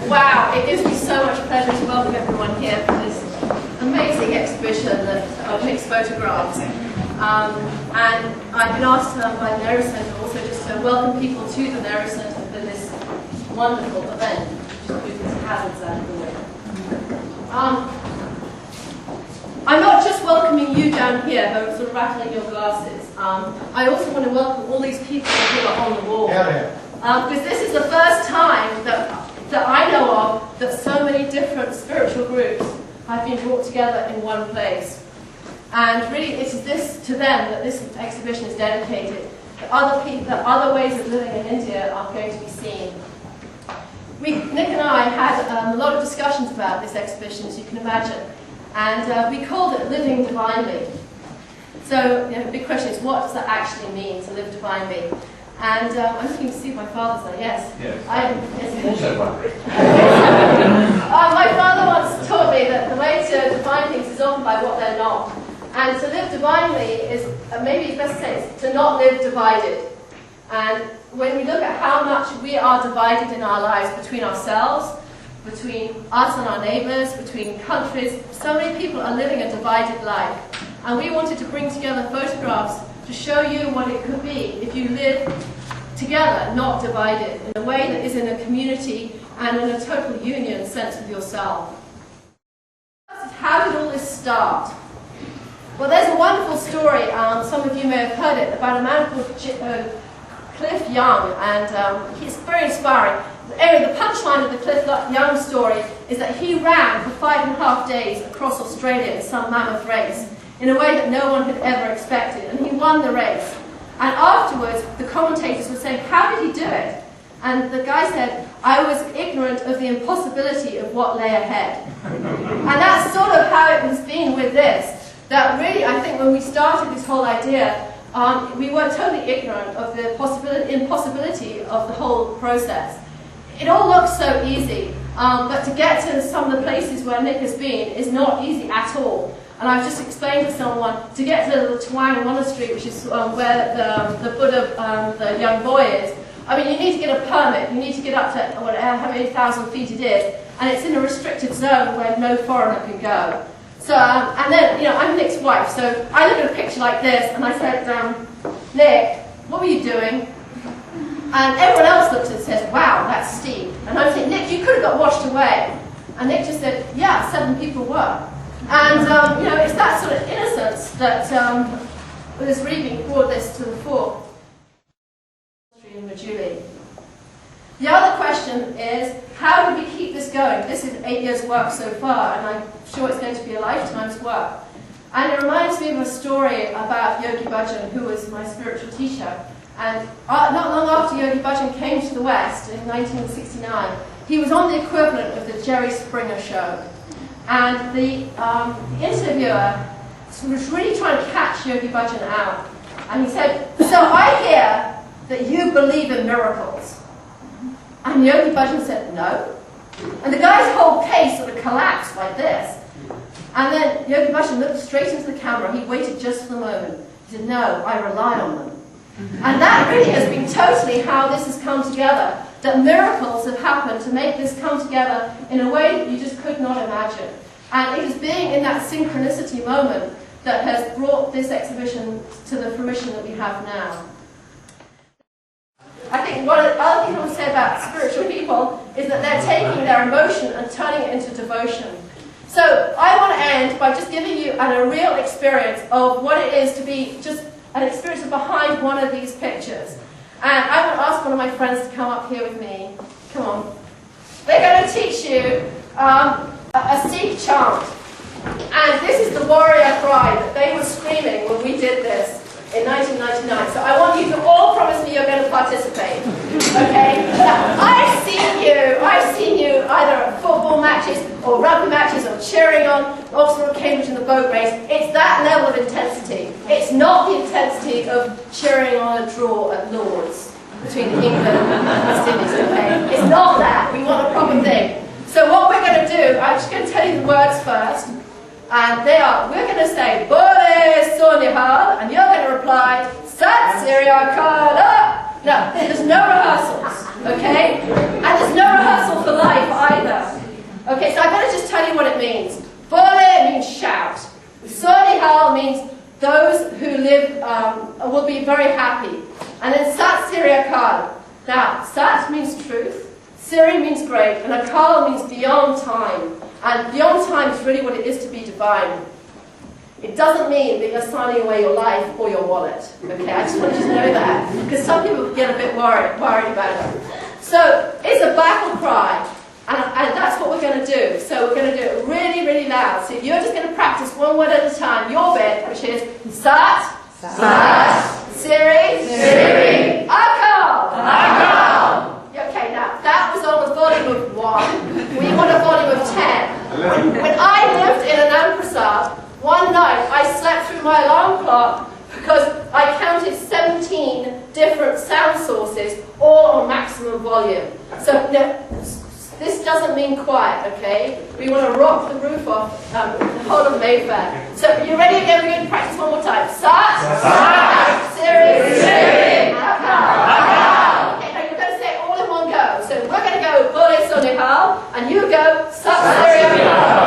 Wow, it gives me so much pleasure to welcome everyone here for this amazing exhibition of Nick's photographs. And I've been asked by the Nehru Centre also just to welcome people to the Nehru Centre for this wonderful event. Just move these hazards out of the way. I'm not just welcoming you down here who are sort of rattling your glasses. I also want to welcome all these people who are on the wall. Because this is the first time that I know of that so many different spiritual groups have been brought together in one place. And really it is this to them that this exhibition is dedicated. That other ways of living in India are going to be seen. Nick and I had a lot of discussions about this exhibition, as you can imagine. And we called it Living Divinely. So the big question is, what does that actually mean, to live divinely? And I'm looking to see if my father's there. Yes. My father once taught me that the way to define things is often by what they're not. And to live divinely is, maybe it's best to say, is to not live divided. And when we look at how much we are divided in our lives between ourselves, between us and our neighbours, between countries, so many people are living a divided life. And we wanted to bring together photographs to show you what it could be if you live together, not divided, in a way that is in a community and in a total union sense with yourself. How did all this start? Well, there's a wonderful story, some of you may have heard it, about a man called Cliff Young, and he's very inspiring. Anyway, the punchline of the Cliff Young story is that he ran for 5.5 days across Australia in some mammoth race in a way that no one had ever expected, and he won the race. And afterwards, the commentators were saying, how did he do it? And the guy said, I was ignorant of the impossibility of what lay ahead. And that's sort of how it has been with this, that really, I think when we started this whole idea, we were totally ignorant of the impossibility of the whole process. It all looks so easy, but to get to some of the places where Nick has been is not easy at all. And I've just explained to someone, to get to the Twang Monastery, which is where the Buddha, the young boy is, I mean, you need to get a permit. You need to get up to how many thousand feet it is, and it's in a restricted zone where no foreigner can go. So, and then, I'm Nick's wife, so I look at a picture like this, and I said, Nick, what were you doing? And everyone else looks at it and says, wow, that's steep. And I'm saying, Nick, you could have got washed away. And Nick just said, yeah, 7 people were. And, it's that sort of innocence that has really brought this to the fore. The other question is, how do we keep this going? This is 8 years' work so far, and I'm sure it's going to be a lifetime's work. And it reminds me of a story about Yogi Bhajan, who was my spiritual teacher. And not long after Yogi Bhajan came to the West in 1969, he was on the equivalent of the Jerry Springer show. And the interviewer was really trying to catch Yogi Bhajan out. And he said, so I hear that you believe in miracles. And Yogi Bhajan said, no. And the guy's whole case sort of collapsed like this. And then Yogi Bhajan looked straight into the camera. He waited just for the moment. He said, no, I rely on them. And that really has been totally how this has come together, that miracles have happened to make this come together in a way that you just could not imagine. And it is being in that synchronicity moment that has brought this exhibition to the fruition that we have now. I think one of the other things I would say about spiritual people is that they're taking their emotion and turning it into devotion. So I want to end by just giving you a real experience of what it is to be just an experience behind one of these pictures. And I want to ask one of my friends to come up here with me. Come on. They're going to teach you a Sikh chant. And this is the warrior cry that they were screaming when we did this in 1999. So I want you to all promise me you're going to participate. Okay? Now, I've seen you either at football matches or rugby matches or cheering on Oxford or Cambridge in the boat race. It's that level of intensity. It's not the intensity of cheering on a draw at Lord's between England and West Indies, okay? It's not that. We want a proper thing. So what we're going to do, I'm just going to tell you the words first. And we're going to say, Bole, so Nihal, and you're going to reply, Sat, Siri, Akaal. No, there's no rehearsals, okay? And there's no rehearsal for life either. Okay, so I've got to just tell you what it means. Bole means shout. So Nihal means those who live will be very happy. And then Sat, Siri, Akaal. Now, Sat means truth, Siri means great, and Akaal means beyond time. And beyond time is really what it is to be divine. It doesn't mean that you're signing away your life or your wallet. Okay, I just want you to know that, because some people get a bit worried about it. So it's a battle cry, and that's what we're going to do. So we're going to do it really, really loud. So you're just going to practice one word at a time, your bit, which is Sat, Sat, Siri, Siri, Akaal, Akaal. Okay, now that was on a volume of 1. We want a volume of 10. When I lived in an ampersand, one night I slept through my alarm clock because I counted 17 different sound sources, all on maximum volume. So no, this doesn't mean quiet, okay? We want to rock the roof off the whole of Mayfair. So you ready again? We're going to practice one more time. Sat, Sat, Siri, Siri, Akaal. Okay, now you're going to say it all in one go. So we're going to go Bole, so Nihal, and you go Sat, Siri, Akaal.